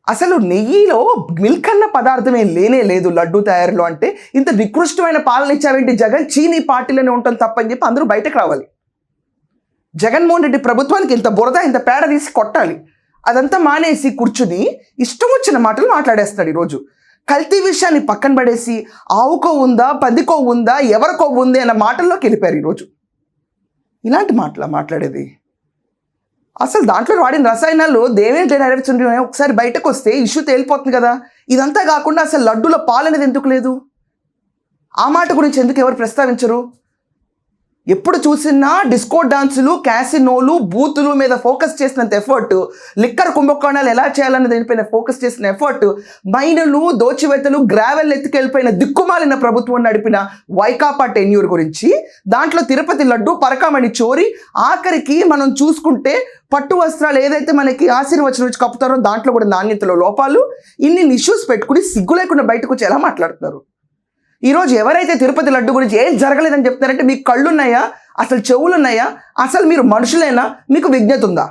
అసలు నెయ్యిలో మిల్క్ అన్న పదార్థమే లేనే లేదు లడ్డు తయారీలో. అంటే ఇంత నికృష్టమైన పాలన ఇచ్చావేంటి జగన్, చీనీ పార్టీలోనే ఉంటుంది తప్పని చెప్పి అందరూ బయటకు రావాలి. జగన్మోహన్ రెడ్డి ప్రభుత్వానికి ఇంత బురద, ఇంత పేడ తీసి కొట్టాలి. అదంతా మానేసి కూర్చుని ఇష్టం వచ్చిన మాటలు మాట్లాడేస్తాడు. ఈరోజు కల్తీ విషయాన్ని పక్కన పడేసి ఆవుకో ఉందా, పందికో ఉందా, ఎవరికో ఉంది అన్న మాటల్లోకి వెళ్ళిపోయారు. ఈరోజు ఇలాంటి మాట్లాడేది అసలు దాంట్లో వాడిన రసాయనాలు దేవేంద్ర డైరెక్ట్స్ ఒకసారి బయటకు వస్తే ఇష్యూ తేలిపోతుంది కదా. ఇదంతా కాకుండా అసలు లడ్డూల పాలు అనేది ఎందుకు లేదు, ఆ మాట గురించి ఎందుకు ఎవరు ప్రస్తావించరు? ఎప్పుడు చూసినా డిస్కో డాన్సులు, క్యాసినోలు, బూతులు మీద ఫోకస్ చేసినంత ఎఫర్ట్, లిక్కర్ కుంభకోణాలు ఎలా చేయాలన్న దానిపైన ఫోకస్ చేసిన ఎఫర్ట్, మైనులు, దోచివేతలు, గ్రావెల్ ఎత్తుకెళ్ళిపోయిన దిక్కుమాలిన ప్రభుత్వం నడిపిన వైకాపా టెన్యూర్ గురించి, దాంట్లో తిరుపతి లడ్డు, పరకామణి చోరీ, ఆఖరికి మనం చూసుకుంటే పట్టు వస్త్రాలు ఏదైతే మనకి ఆశీర్వచనం వచ్చి కప్పుతారో దాంట్లో కూడా నాణ్యతలో లోపాలు, ఇన్ని ఇష్యూస్ పెట్టుకుని సిగ్గు లేకుండా బయటకు వచ్చి ఎలా మాట్లాడుతున్నారు? ఈరోజు ఎవరైతే తిరుపతి లడ్డు గురించి ఏం జరగలేదని చెప్తారంటే మీకు కళ్ళున్నాయా, అసలు చెవులున్నాయా, అసలు మీరు మనుషులేనా, మీకు విజ్ఞత ఉందా?